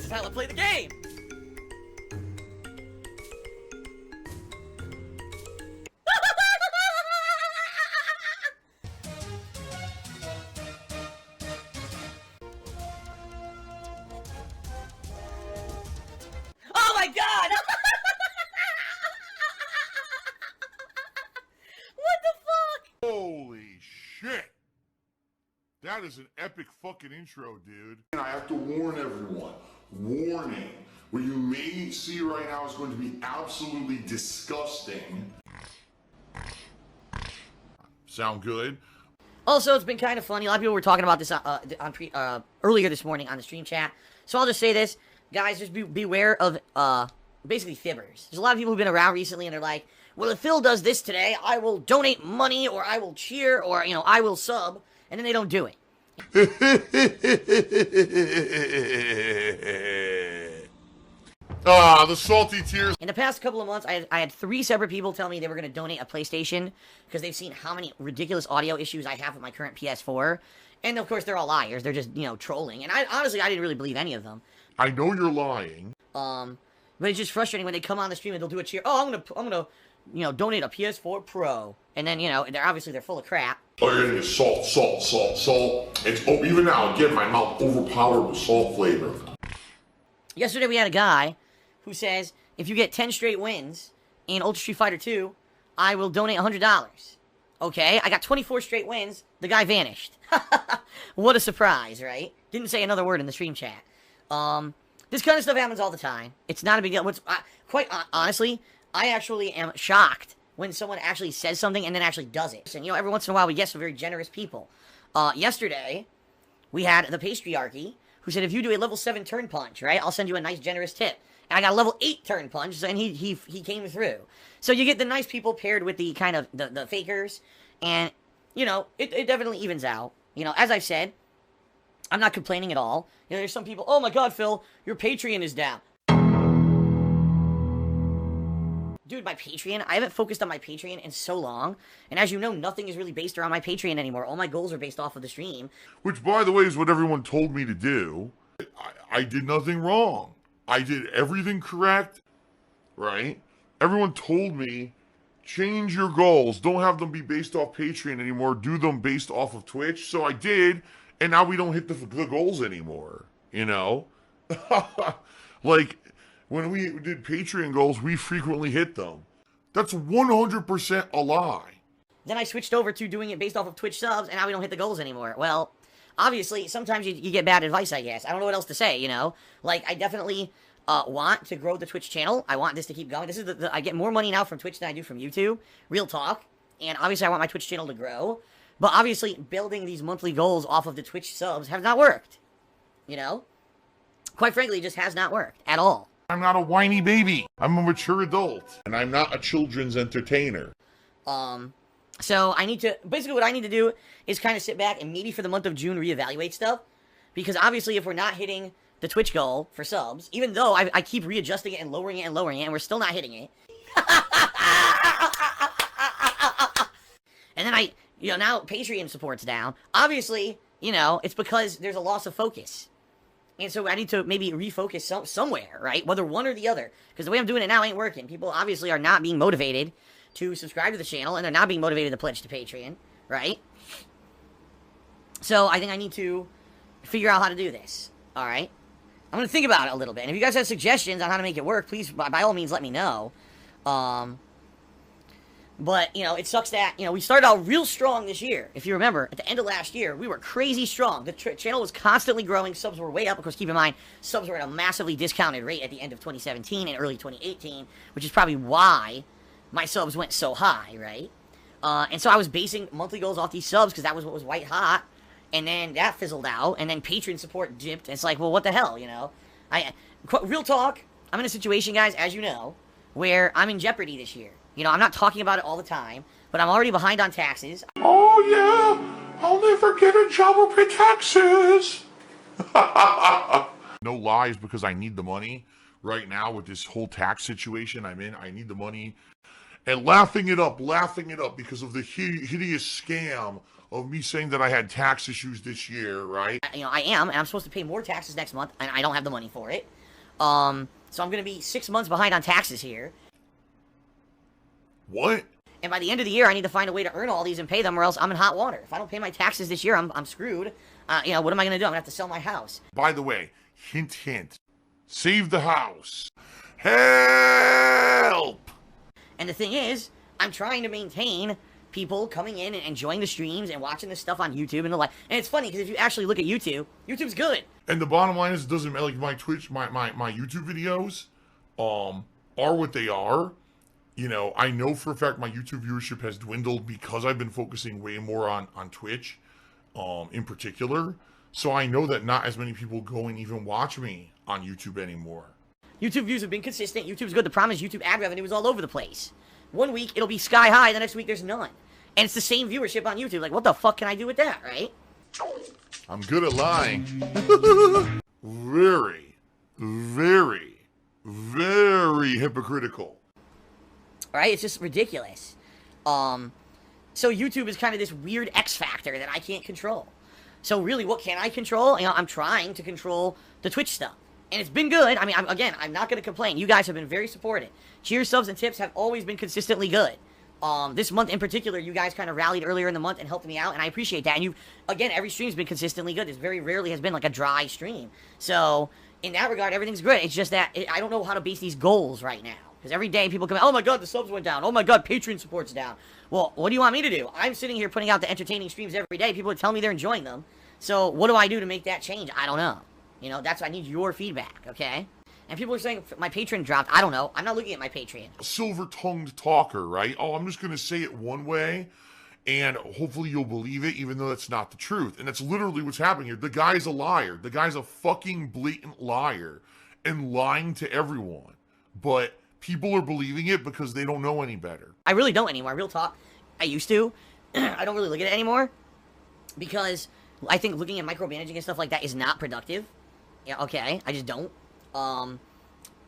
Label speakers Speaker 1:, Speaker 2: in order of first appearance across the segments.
Speaker 1: This is how I play the game! Oh my god! What the fuck?
Speaker 2: Holy shit! That is an epic fucking intro, dude. And I have to warn everyone. Warning. What you may see right now is going to be absolutely disgusting. Sound good?
Speaker 1: Also, it's been kind of funny. A lot of people were talking about this earlier this morning on the stream chat. So I'll just say this. Guys, just beware of basically fibbers. There's a lot of people who've been around recently and they're like, well, if Phil does this today, I will donate money or I will cheer or, I will sub. And then they don't do it.
Speaker 2: The salty tears.
Speaker 1: In the past couple of months, I had 3 separate people tell me they were going to donate a PlayStation because they've seen how many ridiculous audio issues I have with my current PS4. And of course, they're all liars. They're just, trolling. And honestly, I didn't really believe any of them.
Speaker 2: I know you're lying.
Speaker 1: But it's just frustrating when they come on the stream and they'll do a cheer. Oh, I'm gonna donate a PS4 Pro. And then, they're full of crap.
Speaker 2: Oh, you're gonna get salt. It's even now, again, my mouth overpowered with salt flavor.
Speaker 1: Yesterday we had a guy who says, if you get 10 straight wins in Ultra Street Fighter 2, I will donate $100. Okay, I got 24 straight wins. The guy vanished. What a surprise, right? Didn't say another word in the stream chat. This kind of stuff happens all the time. It's not a big deal. Quite honestly, I actually am shocked when someone actually says something and then actually does it. And, every once in a while we get some very generous people. Yesterday, we had the Patriarchy, who said, if you do a level 7 turn punch, right, I'll send you a nice generous tip. And I got a level 8 turn punch, and he came through. So you get the nice people paired with the kind of, the fakers, and, it definitely evens out. As I've said, I'm not complaining at all. There's some people, oh my god, Phil, your Patreon is down. Dude, my Patreon, I haven't focused on my Patreon in so long, and as you know, nothing is really based around my Patreon anymore. All my goals are based off of the stream.
Speaker 2: Which, by the way, is what everyone told me to do. I did nothing wrong. I did everything correct, right? Everyone told me, change your goals. Don't have them be based off Patreon anymore. Do them based off of Twitch. So I did, and now we don't hit the goals anymore, Like, when we did Patreon goals, we frequently hit them. That's 100% a lie.
Speaker 1: Then I switched over to doing it based off of Twitch subs, and now we don't hit the goals anymore. Well, obviously, sometimes you get bad advice, I guess. I don't know what else to say, Like, I definitely want to grow the Twitch channel. I want this to keep going. This is I get more money now from Twitch than I do from YouTube. Real talk. And obviously, I want my Twitch channel to grow. But obviously, building these monthly goals off of the Twitch subs have not worked. Quite frankly, it just has not worked at all.
Speaker 2: I'm not a whiny baby. I'm a mature adult. And I'm not a children's entertainer.
Speaker 1: So I need to, basically what I need to do is kind of sit back and maybe for the month of June reevaluate stuff. Because obviously if we're not hitting the Twitch goal for subs, even though I keep readjusting it and lowering it and we're still not hitting it. And then now Patreon support's down. Obviously, it's because there's a loss of focus. And so I need to maybe refocus somewhere, right? Whether one or the other. Because the way I'm doing it now ain't working. People obviously are not being motivated to subscribe to the channel, and they're not being motivated to pledge to Patreon, right? So I think I need to figure out how to do this, all right? I'm going to think about it a little bit. And if you guys have suggestions on how to make it work, please, by all means, let me know. But, it sucks that, we started out real strong this year. If you remember, at the end of last year, we were crazy strong. The channel was constantly growing. Subs were way up. Of course, keep in mind, subs were at a massively discounted rate at the end of 2017 and early 2018, which is probably why my subs went so high, right? And so I was basing monthly goals off these subs because that was what was white hot. And then that fizzled out. And then Patreon support dipped. And it's like, well, what the hell, Real talk, I'm in a situation, guys, as you know, where I'm in jeopardy this year. I'm not talking about it all the time, but I'm already behind on taxes.
Speaker 2: Oh, yeah. I'll never get a job or pay taxes. No lies, because I need the money right now with this whole tax situation I'm in. I need the money. and laughing it up because of the hideous scam of me saying that I had tax issues this year, right?
Speaker 1: I am, and I'm supposed to pay more taxes next month, and I don't have the money for it. So I'm gonna be 6 months behind on taxes here.
Speaker 2: What?
Speaker 1: And by the end of the year, I need to find a way to earn all these and pay them, or else I'm in hot water. If I don't pay my taxes this year, I'm screwed. What am I gonna do? I'm gonna have to sell my house.
Speaker 2: By the way, hint, hint. Save the house. Help!
Speaker 1: And the thing is, I'm trying to maintain people coming in and enjoying the streams and watching this stuff on YouTube and the like. And it's funny, because if you actually look at YouTube, YouTube's good.
Speaker 2: And the bottom line is, it doesn't matter, like my Twitch, my YouTube videos, are what they are. You know, I know for a fact my YouTube viewership has dwindled because I've been focusing way more on Twitch, in particular. So I know that not as many people go and even watch me on YouTube anymore.
Speaker 1: YouTube views have been consistent. YouTube's good. The problem is YouTube ad revenue is all over the place. One week, it'll be sky high. The next week, there's none. And it's the same viewership on YouTube. Like, what the fuck can I do with that, right?
Speaker 2: I'm good at lying. Very, very, very hypocritical.
Speaker 1: Right? It's just ridiculous. So YouTube is kind of this weird X factor that I can't control. So really, what can I control? I'm trying to control the Twitch stuff. And it's been good. I mean, I'm not going to complain. You guys have been very supportive. Cheers, subs, and tips have always been consistently good. This month in particular, you guys kind of rallied earlier in the month and helped me out, and I appreciate that. And again, every stream's been consistently good. This very rarely has been like a dry stream. So, in that regard, everything's good. It's just that I don't know how to base these goals right now. Because every day people come out, oh my god, the subs went down. Oh my god, Patreon support's down. Well, what do you want me to do? I'm sitting here putting out the entertaining streams every day. People tell me they're enjoying them. So, what do I do to make that change? I don't know. That's why I need your feedback, okay? And people are saying my Patreon dropped. I don't know. I'm not looking at my Patreon.
Speaker 2: Silver-tongued talker, right? Oh, I'm just going to say it one way, and hopefully you'll believe it, even though that's not the truth. And that's literally what's happening here. The guy's a liar. The guy's a fucking blatant liar and lying to everyone. But people are believing it because they don't know any better.
Speaker 1: I really don't anymore. Real talk. I used to. I don't really look at it anymore because I think looking at micromanaging and stuff like that is not productive. Yeah, okay. I just don't.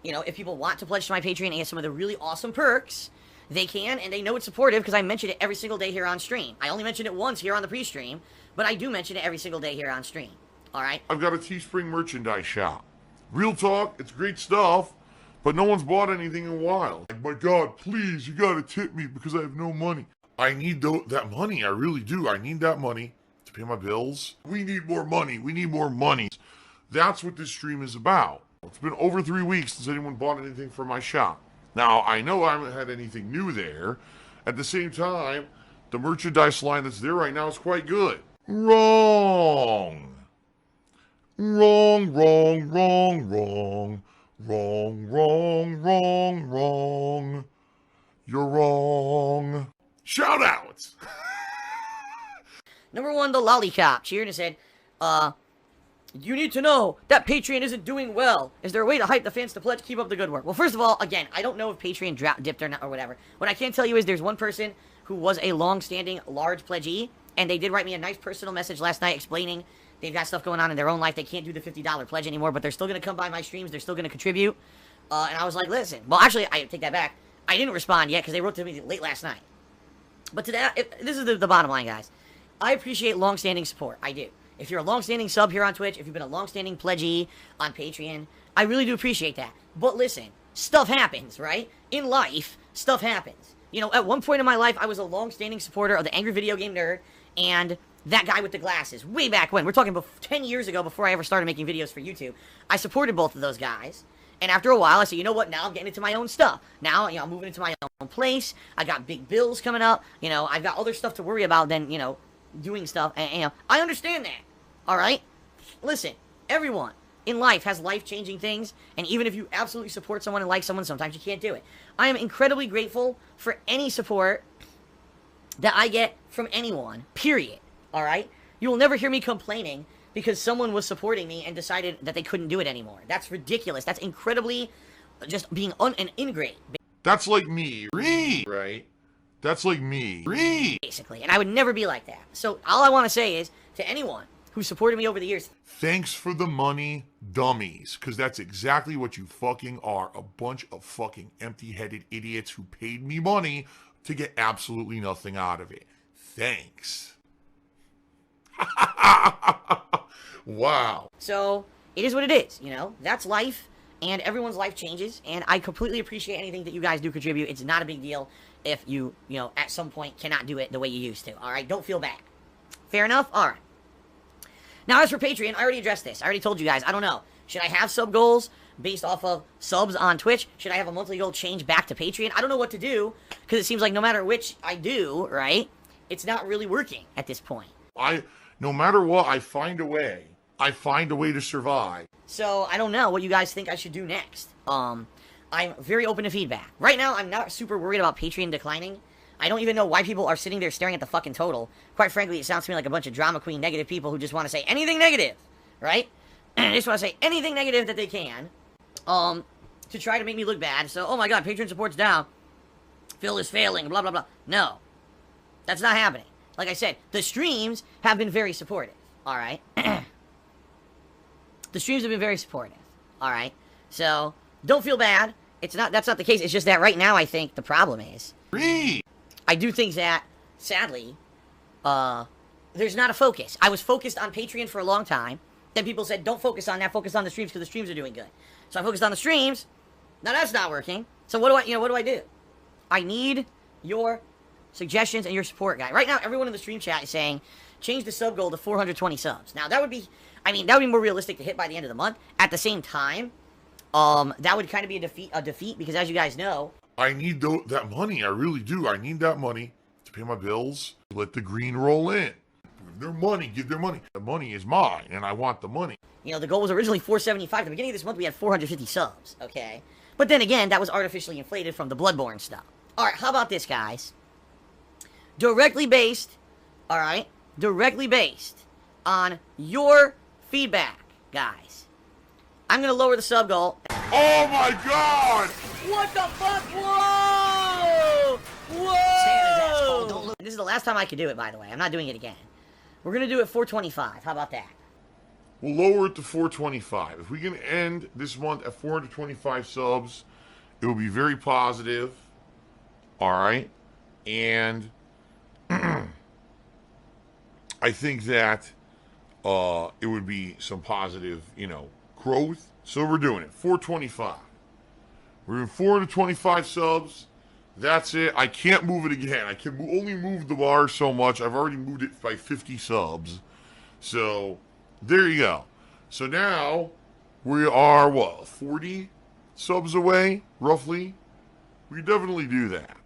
Speaker 1: If people want to pledge to my Patreon and get some of the really awesome perks, they can, and they know it's supportive because I mention it every single day here on stream. I only mention it once here on the pre-stream, but I do mention it every single day here on stream. Alright?
Speaker 2: I've got a Teespring merchandise shop. Real talk, it's great stuff, but no one's bought anything in a while. Like, my god, please, you gotta tip me because I have no money. I need that money, I really do. I need that money to pay my bills. We need more money. We need more money. That's what this stream is about. It's been over 3 weeks since anyone bought anything from my shop. Now, I know I haven't had anything new there. At the same time, the merchandise line that's there right now is quite good. Wrong. Wrong, wrong, wrong, wrong. Wrong, wrong, wrong, wrong. You're wrong. Shout outs!
Speaker 1: Number one, the lollipop cheered and said, you need to know that Patreon isn't doing well. Is there a way to hype the fans to pledge? Keep up the good work. Well, first of all, again, I don't know if Patreon dipped or not or whatever. What I can tell you is there's one person who was a long-standing large pledgee, and they did write me a nice personal message last night explaining they've got stuff going on in their own life. They can't do the $50 pledge anymore, but they're still going to come by my streams. They're still going to contribute. And I was like, listen. Well, actually, I take that back. I didn't respond yet because they wrote to me late last night. But to that, this is the bottom line, guys. I appreciate long-standing support. I do. If you're a long-standing sub here on Twitch, if you've been a long-standing pledgee on Patreon, I really do appreciate that. But listen, stuff happens, right? In life, stuff happens. At one point in my life, I was a long-standing supporter of the Angry Video Game Nerd and that guy with the glasses. Way back when. We're talking 10 years ago before I ever started making videos for YouTube. I supported both of those guys. And after a while, I said, you know what? Now I'm getting into my own stuff. Now, I'm moving into my own place. I got big bills coming up. I've got other stuff to worry about than, doing stuff. And, I understand that. All right? Listen, everyone in life has life-changing things. And even if you absolutely support someone and like someone, sometimes you can't do it. I am incredibly grateful for any support that I get from anyone, period. All right? You will never hear me complaining because someone was supporting me and decided that they couldn't do it anymore. That's ridiculous. That's incredibly just being an ingrate.
Speaker 2: That's like me, right? That's like me,
Speaker 1: basically. And I would never be like that. So all I want to say is, to anyone who supported me over the years.
Speaker 2: Thanks for the money, dummies. Because that's exactly what you fucking are. A bunch of fucking empty-headed idiots who paid me money to get absolutely nothing out of it. Thanks. Wow.
Speaker 1: So, it is what it is, you know? That's life, and everyone's life changes, and I completely appreciate anything that you guys do contribute. It's not a big deal if you know, at some point cannot do it the way you used to, alright? Don't feel bad. Fair enough? Alright. Now, as for Patreon, I already addressed this. I already told you guys. I don't know. Should I have sub goals based off of subs on Twitch? Should I have a monthly goal change back to Patreon? I don't know what to do, because it seems like no matter which I do, right, it's not really working at this point.
Speaker 2: No matter what, I find a way. I find a way to survive.
Speaker 1: So, I don't know what you guys think I should do next. I'm very open to feedback. Right now, I'm not super worried about Patreon declining. I don't even know why people are sitting there staring at the fucking total. Quite frankly, it sounds to me like a bunch of drama queen negative people who just want to say anything negative, right? They just want to say anything negative that they can, to try to make me look bad. So, oh my god, Patreon support's down. Phil is failing, blah, blah, blah. No. That's not happening. Like I said, the streams have been very supportive, alright? The streams have been very supportive, alright? So, don't feel bad. That's not the case. It's just that right now, I think the problem is... I do think that, sadly, there's not a focus. I was focused on Patreon for a long time. Then people said, don't focus on that, focus on the streams, because the streams are doing good. So I focused on the streams. Now that's not working. So what do I do? I need your suggestions and your support, guy. Right now, everyone in the stream chat is saying, change the sub goal to 420 subs. Now, that would be more realistic to hit by the end of the month. At the same time, that would kind of be a defeat, because as you guys know,
Speaker 2: I need that money. I really do. I need that money to pay my bills. Let the green roll in. Give their money. Give their money. The money is mine, and I want the money.
Speaker 1: You know, the goal was originally 475. At the beginning of this month, we had 450 subs, okay? But then again, that was artificially inflated from the Bloodborne stuff. Alright, how about this, guys? Directly based, alright? Directly based on your feedback, guys. I'm gonna lower the sub goal.
Speaker 2: Oh my god!
Speaker 1: What the fuck? Whoa! Whoa! This is the last time I could do it, by the way. I'm not doing it again. We're gonna do it 425. How about that?
Speaker 2: We'll lower it to 425. If we can end this month at 425 subs, it will be very positive. Alright? And I think that it would be some positive, growth. So we're doing it. 425. We're in 425 subs. That's it. I can't move it again. I can only move the bar so much. I've already moved it by 50 subs. So, there you go. So now, we are, 40 subs away, roughly? We can definitely do that.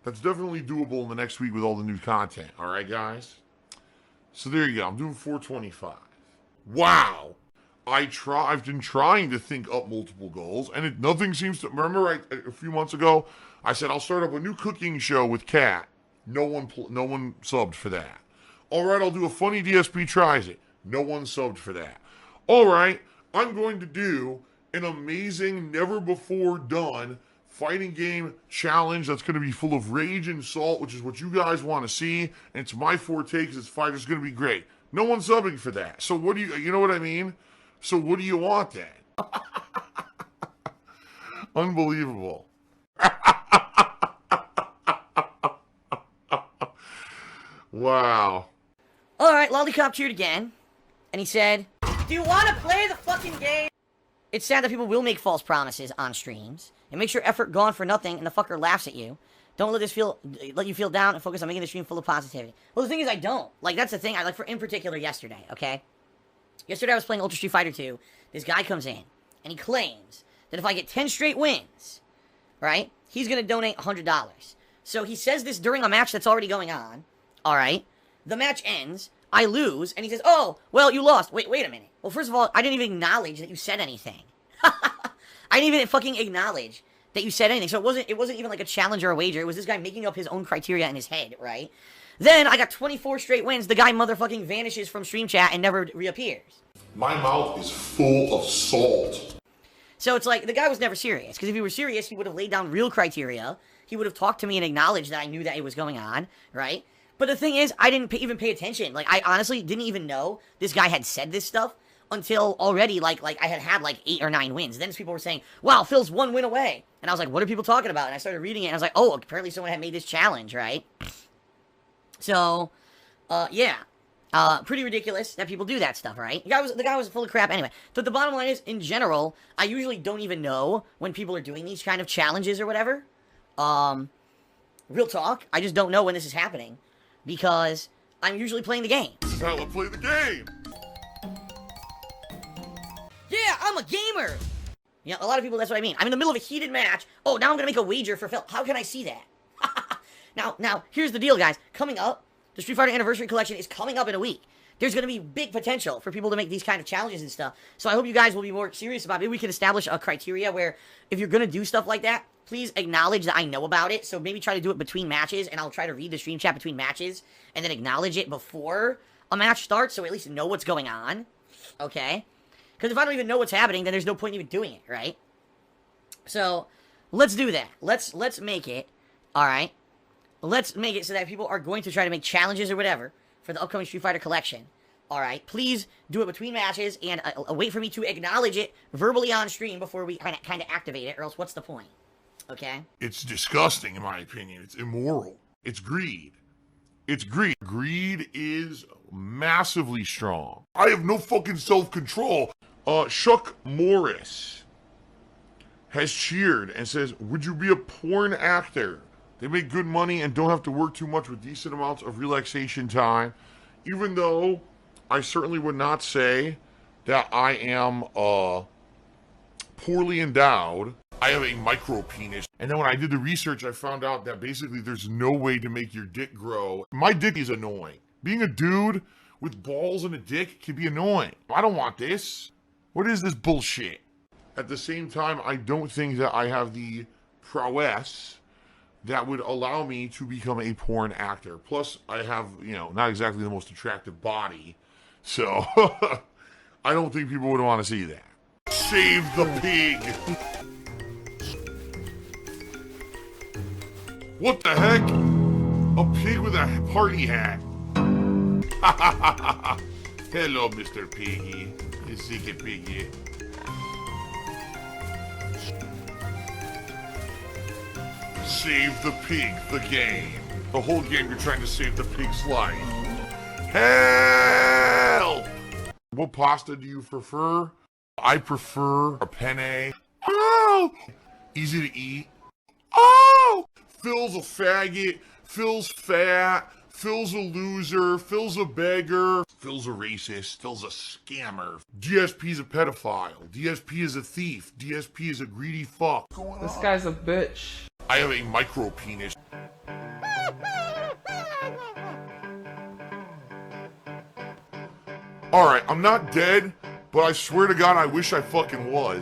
Speaker 2: That's definitely doable in the next week with all the new content. Alright, guys? So there you go. I'm doing 425. Wow! I've been trying to think up multiple goals, and nothing seems to... Remember, a few months ago, I said I'll start up a new cooking show with Kat. No one subbed for that. All right, I'll do a funny DSP tries it. No one subbed for that. All right, I'm going to do an amazing, never before done fighting game challenge that's going to be full of rage and salt, which is what you guys want to see, and it's my forte because it's fighter's going to be great. No one's subbing for that. So what do you know what I mean? So what do you want then? Unbelievable. Wow.
Speaker 1: Alright, Lollipop cheered again. And he said, do you want to play the fucking game? It's sad that people will make false promises on streams. It makes your effort gone for nothing and the fucker laughs at you. Don't let you feel down and focus on making the stream full of positivity. Well, the thing is, I don't. Like, that's the thing. In particular, yesterday, okay? Yesterday, I was playing Ultra Street Fighter 2. This guy comes in, and he claims that if I get 10 straight wins, right, he's going to donate $100. So he says this during a match that's already going on, all right? The match ends, I lose, and he says, oh, well, you lost. Wait a minute. Well, first of all, I didn't even acknowledge that you said anything. I didn't even fucking acknowledge that you said anything. So it wasn't even like a challenge or a wager. It was this guy making up his own criteria in his head, right? Then I got 24 straight wins. The guy motherfucking vanishes from stream chat and never reappears.
Speaker 2: My mouth is full of salt.
Speaker 1: So it's like, the guy was never serious. Because if he were serious, he would have laid down real criteria. He would have talked to me and acknowledged that I knew that it was going on, right? But the thing is, I didn't even pay attention. Like, I honestly didn't even know this guy had said this stuff until already, like I had like 8 or 9 wins. Then people were saying, wow, Phil's 1 win away. And I was like, what are people talking about? And I started reading it, and I was like, oh, apparently someone had made this challenge, right? So, yeah. Pretty ridiculous that people do that stuff, right? The guy was full of crap anyway. But the bottom line is, in general, I usually don't even know when people are doing these kind of challenges or whatever. Real talk, I just don't know when this is happening because I'm usually playing the game.
Speaker 2: Now let's play the game.
Speaker 1: Yeah, I'm a gamer! You know, a lot of people, that's what I mean. I'm in the middle of a heated match. Oh, now I'm gonna make a wager for Phil. How can I see that? Now, here's the deal, guys. Coming up, the Street Fighter Anniversary Collection is coming up in a week. There's gonna be big potential for people to make these kind of challenges and stuff. So I hope you guys will be more serious about it. Maybe we can establish a criteria where if you're gonna do stuff like that, please acknowledge that I know about it. So maybe try to do it between matches, and I'll try to read the stream chat between matches, and then acknowledge it before a match starts, so at least know what's going on. Okay? Because if I don't even know what's happening, then there's no point in even doing it, right? So, let's do that. Let's make it, alright? Let's make it so that people are going to try to make challenges or whatever for the upcoming Street Fighter collection. Alright? Please do it between matches, and wait for me to acknowledge it verbally on stream before we kind of activate it, or else what's the point? Okay?
Speaker 2: It's disgusting, in my opinion. It's immoral. It's greed. It's greed. Greed is massively strong. I have no fucking self-control. Chuck Morris has cheered and says, would you be a porn actor? They make good money and don't have to work too much with decent amounts of relaxation time. Even though I certainly would not say that I am poorly endowed. I have a micro penis. And then when I did the research, I found out that basically there's no way to make your dick grow. My dick is annoying. Being a dude with balls and a dick can be annoying. I don't want this. What is this bullshit? At the same time, I don't think that I have the prowess that would allow me to become a porn actor. Plus, I have, you know, not exactly the most attractive body. So, I don't think people would want to see that. Save the pig! What the heck? A pig with a party hat. Hello, Mr. Piggy. Sick piggy. Save the pig, the game. The whole game you're trying to save the pig's life. Help! What pasta do you prefer? I prefer a penne. Oh! Easy to eat. Oh! Phil's a faggot. Phil's fat. Phil's a loser. Phil's a beggar. Phil's a racist. Phil's a scammer. DSP's a pedophile. DSP is a thief. DSP is a greedy fuck.
Speaker 3: This guy's a bitch.
Speaker 2: I have a micro penis. Alright, I'm not dead, but I swear to God I wish I fucking was.